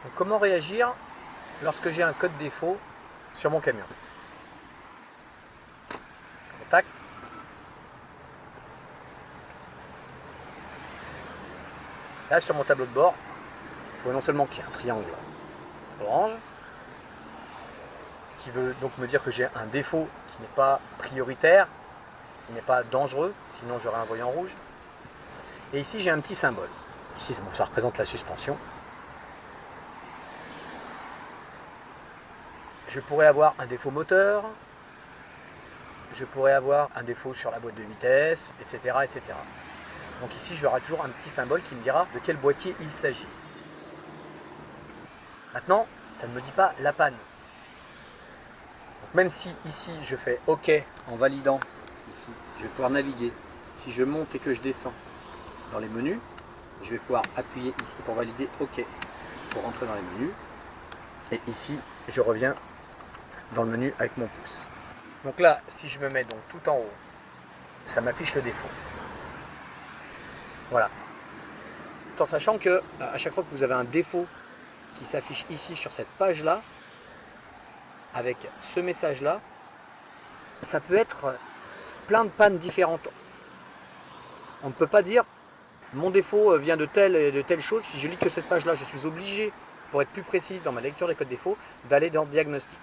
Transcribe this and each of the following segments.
Donc, comment réagir lorsque j'ai un code défaut sur mon camion? Contact. Là, sur mon tableau de bord, je vois non seulement qu'il y a un triangle orange, qui veut donc me dire que j'ai un défaut qui n'est pas prioritaire, qui n'est pas dangereux, sinon j'aurais un voyant rouge. Et ici, j'ai un petit symbole. Ici, ça représente la suspension. Je pourrais avoir un défaut moteur, je pourrais avoir un défaut sur la boîte de vitesse, etc., etc. Donc ici, j'aurai toujours un petit symbole qui me dira de quel boîtier il s'agit. Maintenant, ça ne me dit pas la panne. Donc même si ici, je fais OK en validant, ici, je vais pouvoir naviguer. Si je monte et que je descends dans les menus, je vais pouvoir appuyer ici pour valider OK, pour rentrer dans les menus. Et ici, je reviens dans le menu avec mon pouce. Donc là, si je me mets donc tout en haut, ça m'affiche le défaut. Voilà. Tout en sachant que à chaque fois que vous avez un défaut qui s'affiche ici sur cette page-là, avec ce message-là, ça peut être plein de pannes différentes. On ne peut pas dire mon défaut vient de telle et de telle chose. Si je lis que cette page-là, je suis obligé, pour être plus précis dans ma lecture des codes défauts, d'aller dans diagnostic.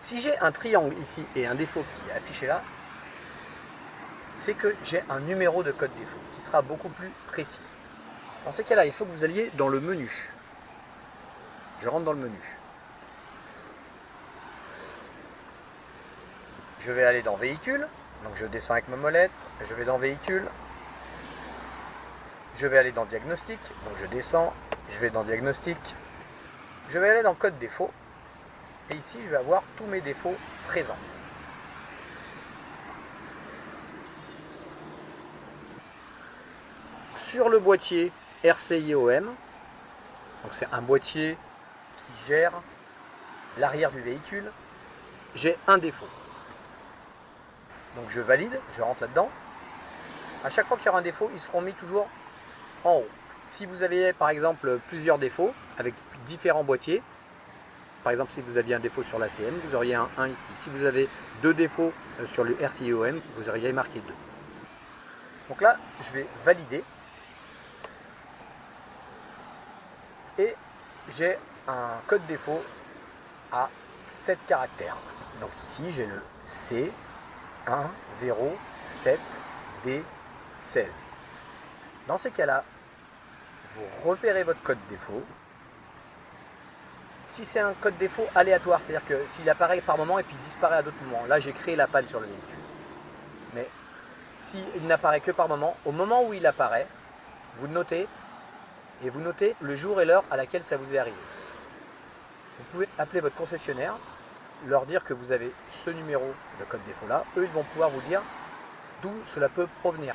Si j'ai un triangle ici et un défaut qui est affiché là, c'est que j'ai un numéro de code défaut qui sera beaucoup plus précis. Dans ces cas-là, il faut que vous alliez dans le menu. Je rentre dans le menu. Je vais aller dans véhicule, donc je descends avec ma molette, je vais dans véhicule, je vais aller dans diagnostic, donc je descends, je vais dans diagnostic, je vais aller dans code défaut, et ici je vais avoir tous mes défauts présents. Sur le boîtier RCIOM, donc c'est un boîtier qui gère l'arrière du véhicule, j'ai un défaut. Donc je valide, je rentre là-dedans. À chaque fois qu'il y aura un défaut, ils seront mis toujours en haut. Si vous avez par exemple plusieurs défauts avec différents boîtiers, par exemple si vous aviez un défaut sur l'ACM, vous auriez un 1 ici. Si vous avez deux défauts sur le RCIOM, vous auriez marqué 2. Donc là, je vais valider. Et j'ai un code défaut à 7 caractères. Donc ici, j'ai le C107D16. Dans ces cas-là, vous repérez votre code défaut. Si c'est un code défaut aléatoire, c'est-à-dire que s'il apparaît par moment et puis disparaît à d'autres moments, là j'ai créé la panne sur le véhicule. Mais s'il n'apparaît que par moment, au moment où il apparaît, vous le notez et vous notez le jour et l'heure à laquelle ça vous est arrivé. Vous pouvez appeler votre concessionnaire, leur dire que vous avez ce numéro de code défaut là. Eux, ils vont pouvoir vous dire d'où cela peut provenir.